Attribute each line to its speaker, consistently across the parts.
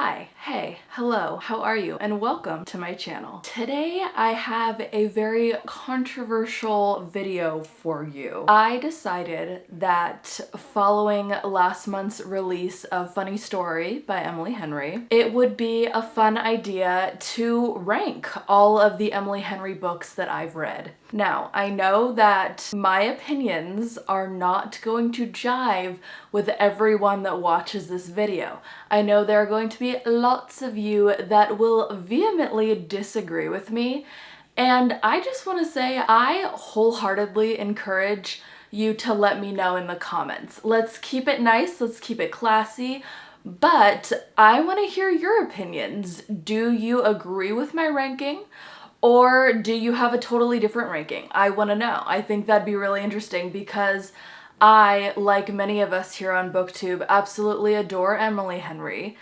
Speaker 1: Hi, hey, hello, how are you? And welcome to my channel. Today I have a very controversial video for you. I decided that following last month's release of Funny Story by Emily Henry, it would be a fun idea to rank all of the Emily Henry books that I've read. Now, I know that my opinions are not going to jive with everyone that watches this video. I know there are going to be lots of you that will vehemently disagree with me, and I just want to say I wholeheartedly encourage you to let me know in the comments. Let's keep it nice, let's keep it classy, but I want to hear your opinions. Do you agree with my ranking? Or do you have a totally different ranking? I want to know. I think that'd be really interesting because I, like many of us here on BookTube, absolutely adore Emily Henry.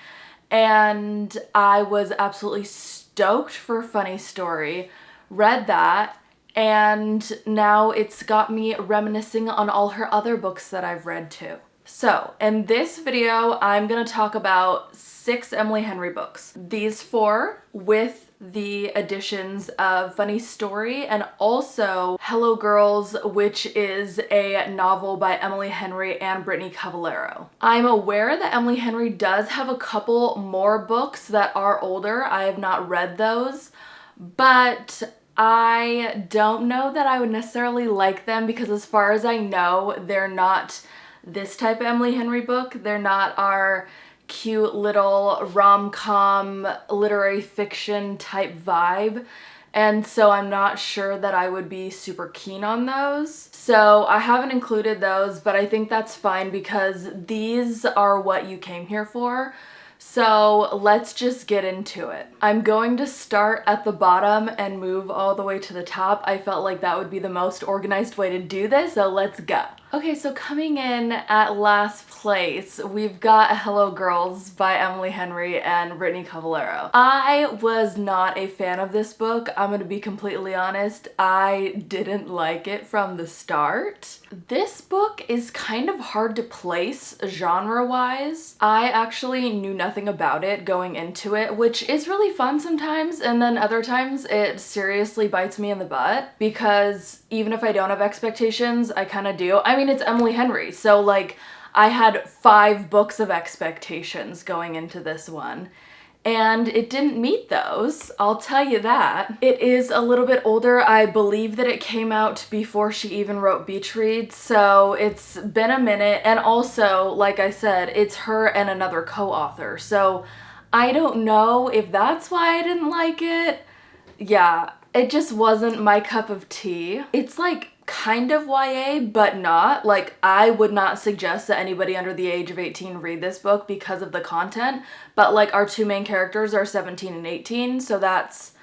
Speaker 1: And I was absolutely stoked for Funny Story, read that, and now it's got me reminiscing on all her other books that I've read too. So, in this video, I'm gonna talk about 6 Emily Henry books. These 4 with the additions of Funny Story and also Hello Girls, which is a novel by Emily Henry and Brittany Cavallaro. I'm aware that Emily Henry does have a couple more books that are older. I have not read those, but I don't know that I would necessarily like them because as far as I know, they're not this type of Emily Henry book. They're not our cute little rom-com literary fiction type vibe, and so I'm not sure that I would be super keen on those. So I haven't included those, but I think that's fine because these are what you came here for. So let's just get into it. I'm going to start at the bottom and move all the way to the top. I felt like that would be the most organized way to do this, so let's go. Okay, so coming in at last place, we've got Hello Girls by Emily Henry and Brittany Cavallaro. I was not a fan of this book. I'm gonna be completely honest. I didn't like it from the start. This book is kind of hard to place genre-wise. I actually knew nothing about it going into it, which is really fun sometimes, and then other times it seriously bites me in the butt because even if I don't have expectations, I kind of do. I mean, it's Emily Henry, so like I had 5 books of expectations going into this one, and it didn't meet those, I'll tell you that. It is a little bit older. I believe that it came out before she even wrote Beach Read, so it's been a minute, and also, like I said, it's her and another co-author, so I don't know if that's why I didn't like it. Yeah, it just wasn't my cup of tea. It's like kind of YA, but not. Like, I would not suggest that anybody under the age of 18 read this book because of the content, but like our 2 main characters are 17 and 18, so that's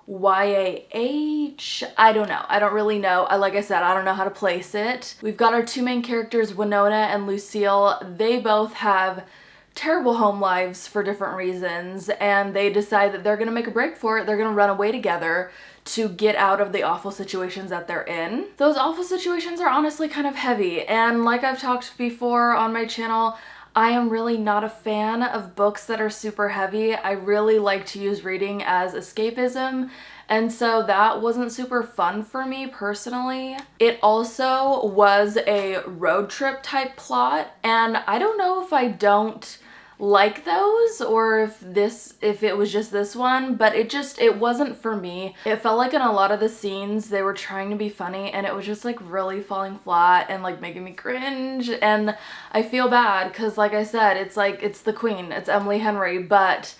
Speaker 1: YA-age? I don't know. I don't really know. Like I said, I don't know how to place it. We've got our 2 main characters, Winona and Lucille. They both have terrible home lives for different reasons, and they decide that they're gonna make a break for it. They're gonna run away together to get out of the awful situations that they're in. Those awful situations are honestly kind of heavy, and like I've talked before on my channel, I am really not a fan of books that are super heavy. I really like to use reading as escapism, and so that wasn't super fun for me personally. It also was a road trip type plot, and I don't know if I don't like those or if it was just this one, but it wasn't for me. It felt like in a lot of the scenes they were trying to be funny and it was just like really falling flat and like making me cringe, and I feel bad because like I said, it's like it's the queen, it's Emily Henry, but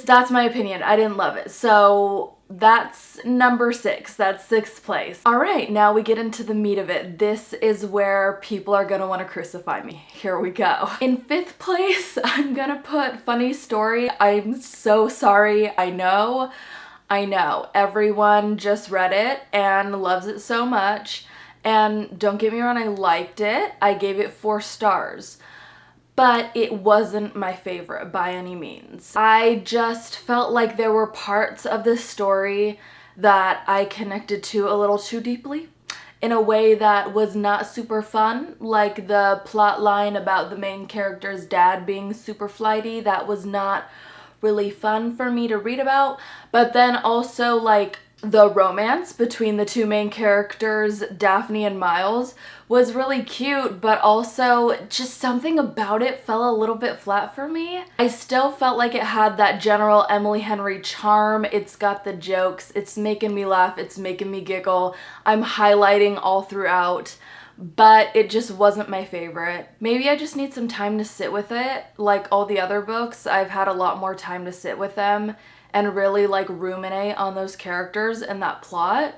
Speaker 1: that's my opinion. I didn't love it. So that's number 6. That's 6th place. All right, now we get into the meat of it. This is where people are gonna want to crucify me. Here we go. In 5th place, I'm gonna put Funny Story. I'm so sorry. I know. Everyone just read it and loves it so much. And don't get me wrong, I liked it. I gave it 4 stars. But it wasn't my favorite by any means. I just felt like there were parts of this story that I connected to a little too deeply. in a way that was not super fun. Like the plot line about the main character's dad being super flighty, that was not really fun for me to read about. But then also like the romance between the two main characters, Daphne and Miles, was really cute, but also just something about it fell a little bit flat for me. I still felt like it had that general Emily Henry charm. It's got the jokes, it's making me laugh, it's making me giggle. I'm highlighting all throughout, but it just wasn't my favorite. Maybe I just need some time to sit with it. Like all the other books, I've had a lot more time to sit with them and really like ruminate on those characters and that plot.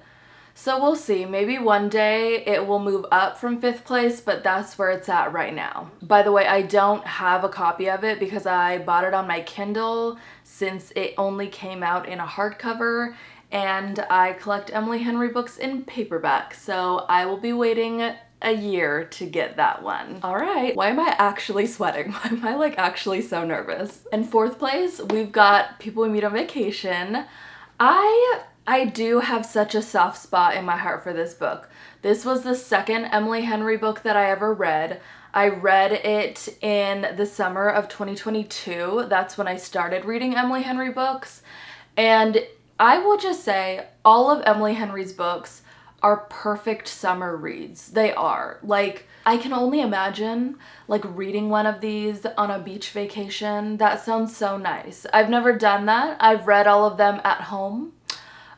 Speaker 1: So we'll see. Maybe one day it will move up from 5th place, but that's where it's at right now. By the way, I don't have a copy of it because I bought it on my Kindle since it only came out in a hardcover, and I collect Emily Henry books in paperback, so I will be waiting a year to get that one. All right, why am I actually sweating? Why am I like actually so nervous? In 4th place, we've got People We Meet on Vacation. I do have such a soft spot in my heart for this book. This was the second Emily Henry book that I ever read. I read it in the summer of 2022. That's when I started reading Emily Henry books. And I will just say, all of Emily Henry's books are perfect summer reads. They are. Like, I can only imagine like reading one of these on a beach vacation. That sounds so nice. I've never done that. I've read all of them at home,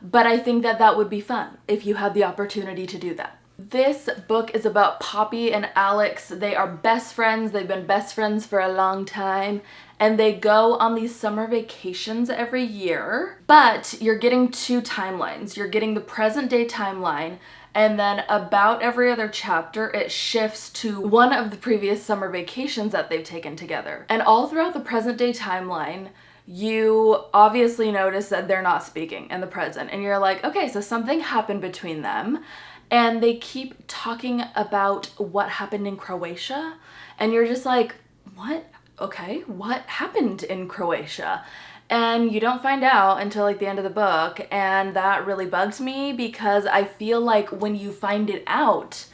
Speaker 1: but I think that that would be fun if you had the opportunity to do that. This book is about Poppy and Alex. They are best friends. They've been best friends for a long time, and they go on these summer vacations every year. But you're getting two timelines. You're getting the present day timeline, and then about every other chapter, it shifts to one of the previous summer vacations that they've taken together. And all throughout the present day timeline, you obviously notice that they're not speaking in the present, and you're like, okay, so something happened between them. And they keep talking about what happened in Croatia, and you're just like, what? Okay, what happened in Croatia? And you don't find out until like the end of the book, and that really bugs me because I feel like when you find it out,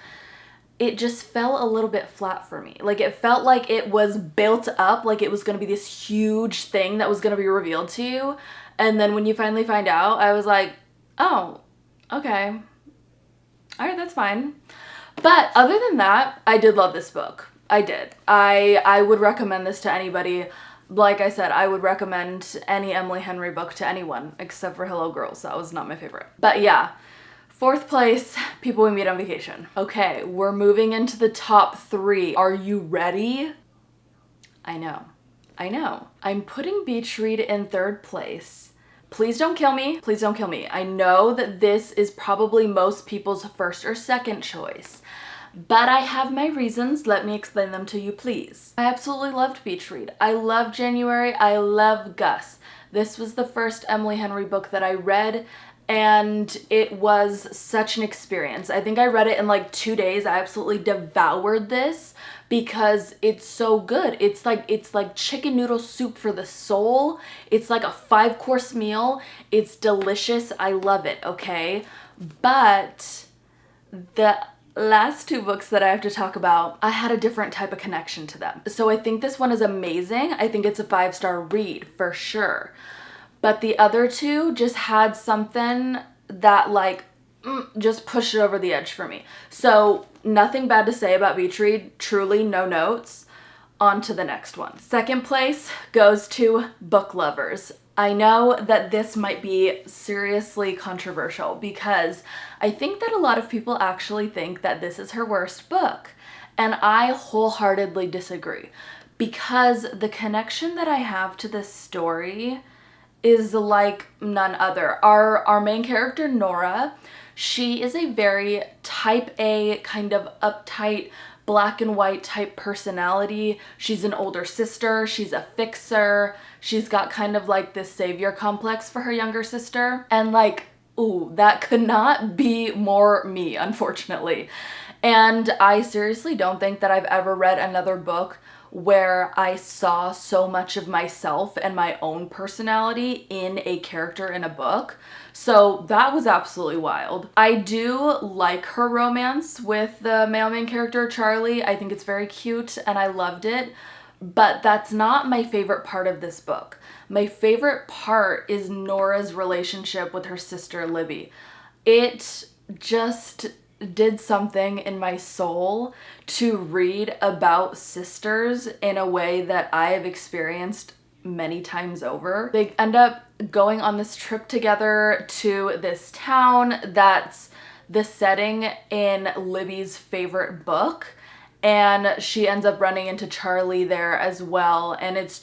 Speaker 1: it just fell a little bit flat for me. Like it felt like it was built up, like it was gonna be this huge thing that was gonna be revealed to you, and then when you finally find out, I was like, oh, okay. All right, that's fine. But other than that, I did love this book. I did. I would recommend this to anybody. Like I said, I would recommend any Emily Henry book to anyone except for Hello Girls. That was not my favorite. But yeah, 4th place, People We Meet on Vacation. Okay, we're moving into the top 3. Are you ready? I know. I'm putting Beach Read in 3rd place. Please don't kill me. Please don't kill me. I know that this is probably most people's first or second choice, but I have my reasons. Let me explain them to you, please. I absolutely loved Beach Read. I love January. I love Gus. This was the first Emily Henry book that I read, and it was such an experience. I think I read it in like 2 days. I absolutely devoured this because it's so good. It's like chicken noodle soup for the soul. It's like a 5-course meal. It's delicious. I love it, okay? But the last 2 books that I have to talk about, I had a different type of connection to them. So I think this one is amazing. I think it's a 5-star read for sure. But the other 2 just had something that like just pushed it over the edge for me. So nothing bad to say about Beach Read, truly no notes. On to the next one. 2nd place goes to Book Lovers. I know that this might be seriously controversial because I think that a lot of people actually think that this is her worst book, and I wholeheartedly disagree because the connection that I have to this story is like none other. Our main character, Nora, she is a very type A, kind of uptight, black and white type personality. She's an older sister, she's a fixer, she's got kind of like this savior complex for her younger sister, and like, ooh, that could not be more me, unfortunately. And I seriously don't think that I've ever read another book where I saw so much of myself and my own personality in a character in a book. So that was absolutely wild. I do like her romance with the mailman character, Charlie. I think it's very cute and I loved it, but that's not my favorite part of this book. My favorite part is Nora's relationship with her sister, Libby. It just did something in my soul to read about sisters in a way that I have experienced many times over. They end up going on this trip together to this town that's the setting in Libby's favorite book, and she ends up running into Charlie there as well, and it's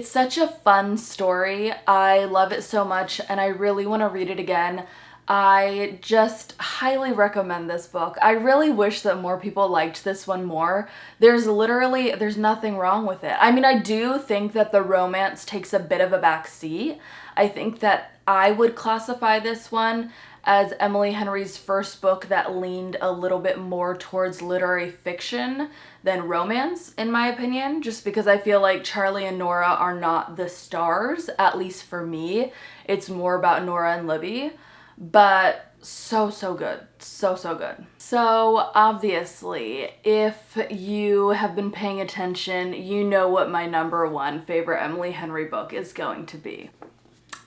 Speaker 1: such a fun story. I love it so much and I really want to read it again. I just highly recommend this book. I really wish that more people liked this one more. There's nothing wrong with it. I mean, I do think that the romance takes a bit of a back seat. I think that I would classify this one as Emily Henry's first book that leaned a little bit more towards literary fiction than romance, in my opinion, just because I feel like Charlie and Nora are not the stars, at least for me. It's more about Nora and Libby. But so good. So good. So obviously, if you have been paying attention, you know what my #1 favorite Emily Henry book is going to be.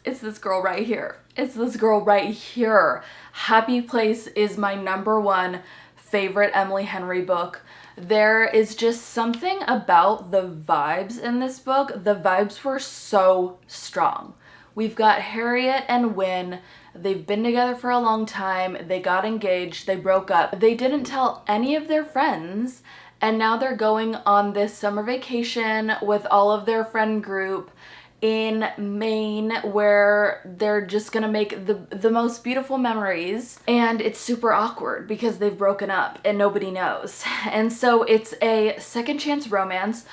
Speaker 1: It's this girl right here. It's this girl right here. Happy Place is my #1 favorite Emily Henry book. There is just something about the vibes in this book. The vibes were so strong. We've got Harriet and Win. They've been together for a long time. They got engaged. They broke up. They didn't tell any of their friends. And now they're going on this summer vacation with all of their friend group in Maine, where they're just gonna make the most beautiful memories. And it's super awkward because they've broken up and nobody knows. And so it's a second chance romance.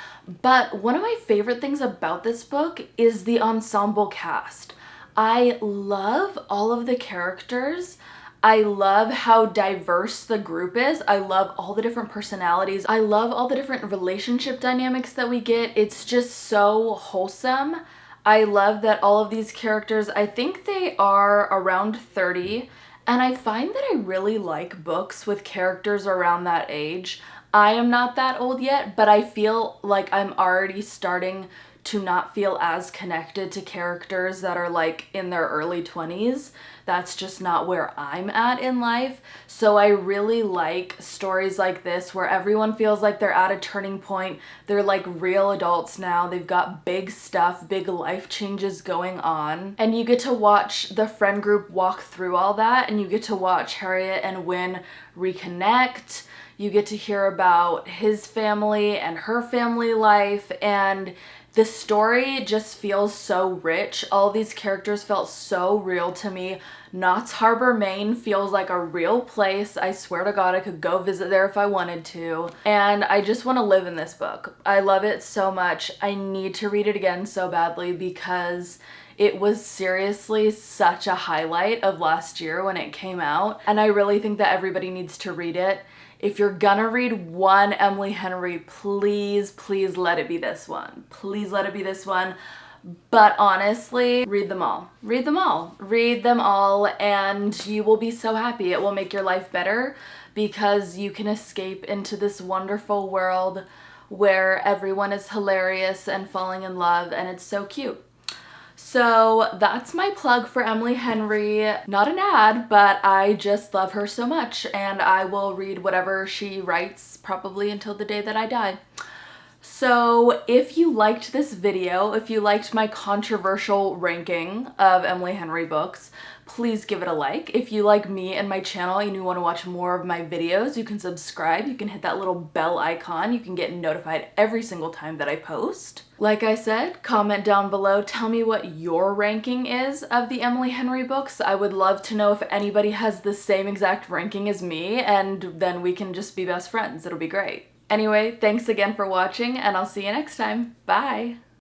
Speaker 1: But one of my favorite things about this book is the ensemble cast. I love all of the characters. I love how diverse the group is. I love all the different personalities. I love all the different relationship dynamics that we get. It's just so wholesome. I love that all of these characters, I think they are around 30, and I find that I really like books with characters around that age. I am not that old yet, but I feel like I'm already starting to not feel as connected to characters that are like in their early 20s. That's just not where I'm at in life. So I really like stories like this where everyone feels like they're at a turning point. They're like real adults now. They've got big stuff, big life changes going on. And you get to watch the friend group walk through all that, and you get to watch Harriet and Win reconnect. You get to hear about his family and her family life, and the story just feels so rich. All these characters felt so real to me. Knott's Harbor, Maine feels like a real place. I swear to God, I could go visit there if I wanted to. And I just want to live in this book. I love it so much. I need to read it again so badly because it was seriously such a highlight of last year when it came out. And I really think that everybody needs to read it. If you're gonna read one Emily Henry, please let it be this one. Please let it be this one. But honestly, read them all. Read them all. Read them all, and you will be so happy. It will make your life better because you can escape into this wonderful world where everyone is hilarious and falling in love, and it's so cute. So that's my plug for Emily Henry. Not an ad, but I just love her so much, and I will read whatever she writes probably until the day that I die. So if you liked this video, if you liked my controversial ranking of Emily Henry books, please give it a like. If you like me and my channel and you want to watch more of my videos, you can subscribe. You can hit that little bell icon. You can get notified every single time that I post. Like I said, comment down below. Tell me what your ranking is of the Emily Henry books. I would love to know if anybody has the same exact ranking as me, and then we can just be best friends. It'll be great. Anyway, thanks again for watching, and I'll see you next time. Bye!